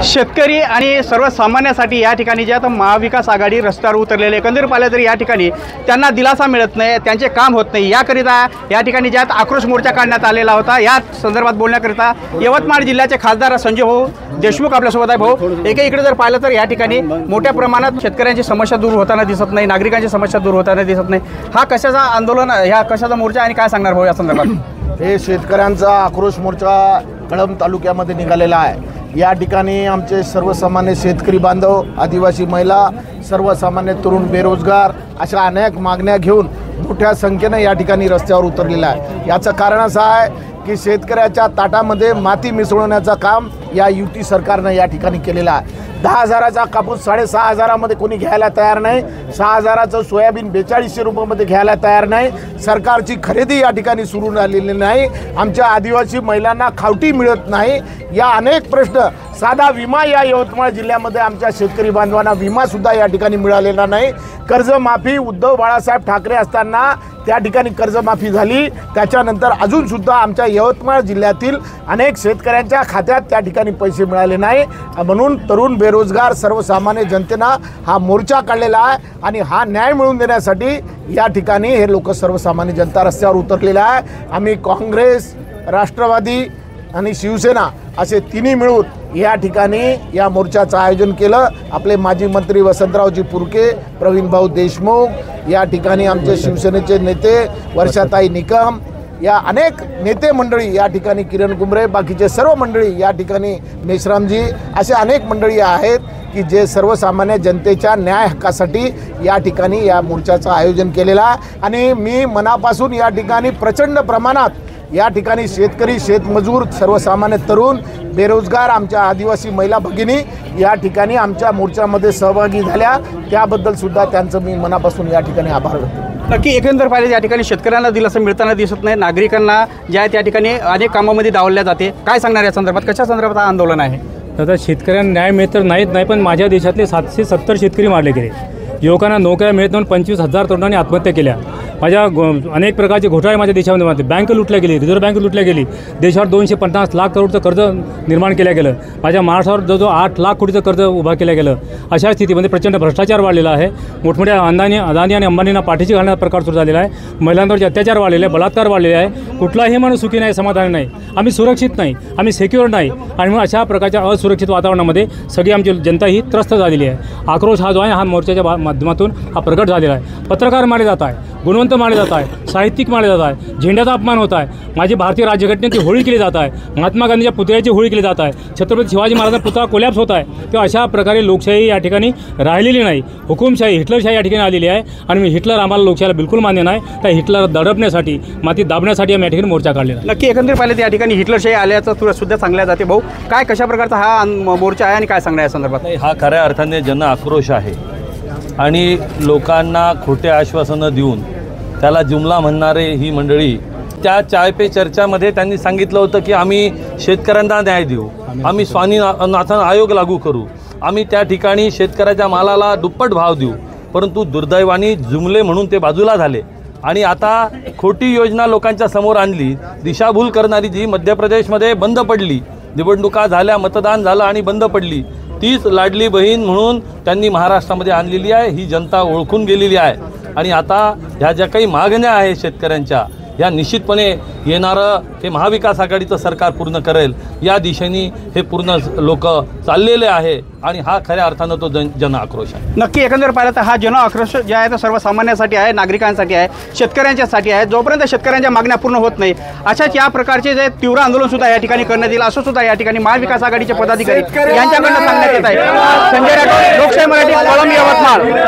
शेतकरी आणि सर्वसामान्यांसाठी या ठिकाणी जे आता महाविकास आघाडी रस्त्यावर उतरलेले एकंदरीत पाहिलं तरी या ठिकाणी त्यांना दिलासा मिळत नाही, त्यांचे काम होत नाही। याकरिता या ठिकाणी ज्यात आक्रोश मोर्चा काढण्यात आलेला होता। या संदर्भात बोलण्याकरिता यवतमाळ जिल्ह्याचे खासदार संजय भाऊ देशमुख आपल्यासोबत आहे। भाऊ, इकडे जर पाहिलं तर या ठिकाणी मोठ्या प्रमाणात शेतकऱ्यांची समस्या दूर होताना दिसत नाही, नागरिकांची समस्या दूर होताना दिसत नाही। हा कशाचा आंदोलन, ह्या कशाचा मोर्चा आणि काय सांगणार भाऊ या संदर्भात? हे शेतकऱ्यांचा आक्रोश मोर्चा कळंब तालुक्यामध्ये निघालेला आहे। या ठिकाणी आमचे सर्वसामान्य शेतकरी बांधव, आदिवासी महिला, सर्वसामान्य तरुण, बेरोजगार अशा अनेक मागण्या घेऊन मोठ्या संख्येने या ठिकाणी रस्त्यावर उतरलेला आहे। याचं कारण असं आहे की शेतकऱ्याच्या ताटामध्ये माती मिसळण्याचं काम या युती सरकारनं या ठिकाणी केलेलं आहे। 10,000चा कापूस 6,500मध्ये कोणी घ्यायला तयार नाही, 6,000चं सोयाबीन 4200 रुपयामध्ये घ्यायला तयार नाही। सरकारची खरेदी या ठिकाणी सुरू झालेली नाही। आमच्या आदिवासी महिलांना खावटी मिळत नाही। या अनेक प्रश्न, साधा विमा या यवतमाळ जिल्ह्यामध्ये आमच्या शेतकरी बांधवांना विमासुद्धा या ठिकाणी मिळालेला नाही। कर्जमाफी उद्धव बाळासाहेब ठाकरे असताना त्या ठिकाणी कर्जमाफी झाली, त्याच्यानंतर अजूनसुद्धा आमच्या यवतमाळ जिल्ह्यातील अनेक शेतकऱ्यांच्या खात्यात त्या ठिकाणी पैसे मिळाले नाही। म्हणून तरुण, बेरोजगार, सर्वसामान्य जनतेनं हा मोर्चा काढलेला आहे आणि हा न्याय मिळवून देण्यासाठी या ठिकाणी हे लोक, सर्वसामान्य जनता रस्त्यावर उतरलेला आहे। आम्ही काँग्रेस, राष्ट्रवादी आणि शिवसेना असे तिन्ही मिळून या ठिकाणी या मोर्चाचं आयोजन केलं। आपले माजी मंत्री वसंतरावजी पुरके, प्रवीणभाऊ देशमुख, या ठिकाणी आमचे शिवसेनेचे नेते वर्षाताई निकम, या अनेक नेते मंडळी या ठिकाणी, किरण कुंबरे, बाकीचे सर्व मंडळी या ठिकाणी, मेश्रामजी, असे अनेक मंडळी आहेत की जे सर्वसामान्य जनतेच्या न्याय हक्कासाठी या ठिकाणी या मोर्चाचं आयोजन केलेलं आहे। आणि मी मनापासून या ठिकाणी प्रचंड प्रमाणात या ठिकाणी शेतकरी, शेतमजूर, सर्वसामान्य तरुण, बेरोजगार, आमच्या आदिवासी महिला भगिनी या ठिकाणी आमच्या मोर्चामध्ये सहभागी झाल्या, त्याबद्दल सुद्धा त्यांचं मी मनापासून या ठिकाणी आभार व्यक्त करतो। नक्की एकंदर पाहिजे या ठिकाणी शेतकऱ्यांना दिलासा मिळताना दिसत नाही, नागरिकांना ज्या त्या ठिकाणी अनेक कामामध्ये डावलल्या जाते। काय सांगणार या संदर्भात, कशा संदर्भात हा आंदोलन आहे? आता शेतकऱ्यांना न्याय मिळत तर नाहीत नाही, पण माझ्या देशातले 770 शेतकरी मारले गेले, युवकांना नोकऱ्या मिळत म्हणून 25,000 तरुणांनी आत्महत्या केल्या। माझ्या अनेक प्रकारचे घोटाळे माझ्या देशामध्ये होते, बँक लुटल्या गेली, रिझर्व्ह बँक लुटल्या गेली, देशावर 250 लाख करोडचं कर्ज निर्माण केलं गेलं, माझ्या महाराष्ट्रावर जवळजवळ 8 लाख कोटीचं कर्ज उभा केलं गेलं। अशा स्थितीमध्ये प्रचंड भ्रष्टाचार वाढलेला आहे, मोठमोठ्या अदानी आणि अंबानींना पाठीशी घालण्याचा प्रकार सुरू झालेला आहे, महिलांवरचे अत्याचार वाढलेले आहे, बलात्कार वाढलेले आहे। कुठलाही माणूस सुखी नाही, समाधानी नाही, आम्ही सुरक्षित नाही, आम्ही सिक्युअर नाही, आणि मग अशा प्रकारच्या असुरक्षित वातावरणामध्ये सगळी आमची जनता ही त्रस्त झालेली आहे। आक्रोश हा जो आहे हा मोर्चाच्या माध्यमातून हा प्रगट झालेला आहे। पत्रकार मारले जात आहे, गुणवंत मारले जात आहे, साहित्यिक मारले जात आहे, झेंड्याचा अपमान होत आहे, माझी भारतीय राज्यघटनेची होळी केली जात आहे, महात्मा गांधीच्या पुतळ्याची होळी केली जात आहे, छत्रपती शिवाजी महाराजांचा पुतळा कोलॅप्स होत आहे। तेव्हा अशा प्रकारे लोकशाही या ठिकाणी राहिलेली नाही, हुकुमशाही, हिटलरशाही या ठिकाणी आलेली आहे। आणि मी हिटलर आम्हाला लोकशाहीला बिलकुल मान्य नाही, त्या हिटलर दडपण्यासाठी, माती दाबण्यासाठी आम्ही या ठिकाणी मोर्चा काढलेला। नक्की एकंदरीत पाहिलं तर या ठिकाणी हिटलरशाही आल्याचं सुद्धा सांगल्या जाते। भाऊ, काय कशा प्रकारचा हा मोर्चा आहे आणि काय सांगणार या संदर्भात? हा खऱ्या अर्थाने जन आक्रोश आहे आणि लोकांना खोटे आश्वासनं देऊन त्याला जुमला म्हणणारे ही मंडळी, त्या चाय पे चर्चामध्ये त्यांनी सांगितलं होतं की आम्ही शेतकऱ्यांना न्याय देऊ, आम्ही स्वामीनाथन आयोग लागू करू, आम्ही त्या ठिकाणी शेतकऱ्याच्या मालाला दुप्पट भाव देऊ, परंतु दुर्दैवाने जुमले म्हणून ते बाजूला झाले। आणि आता खोटी योजना लोकांच्या समोर आणली, दिशाभूल करणारी जी मध्य प्रदेशमध्ये बंद पडली, निवडणुका झाल्या, मतदान झालं आणि बंद पडली, तीच लाडली बहीण म्हणून त्यांनी महाराष्ट्रामध्ये आणलेली आहे। ही जनता ओळखून गेलेली आहे आणि आता ह्या ज्या काही मागण्या आहेत शेतकऱ्यांच्या, या निश्चितपणे येणारं हे महाविकास आघाडीचं सरकार पूर्ण करेल, या दिशेने हे पूर्ण लोक चाललेले आहे आणि हा खऱ्या अर्थानं तो जन आक्रोश आहे। नक्की एकंदर पाहिलं तर हा जन आक्रोश जे आहे तो सर्वसामान्यांसाठी आहे, नागरिकांसाठी आहे, शेतकऱ्यांच्यासाठी आहे। जोपर्यंत शेतकऱ्यांच्या मागण्या पूर्ण होत नाही, अशाच या प्रकारचे जे तीव्र आंदोलन सुद्धा या ठिकाणी करण्यात येईल, असं सुद्धा या ठिकाणी महाविकास आघाडीचे पदाधिकारी यांच्याकडनं सांगण्यात येत आहे। संजय राठोड, लोकशाही मराठी, कळंब, यवतमाळ।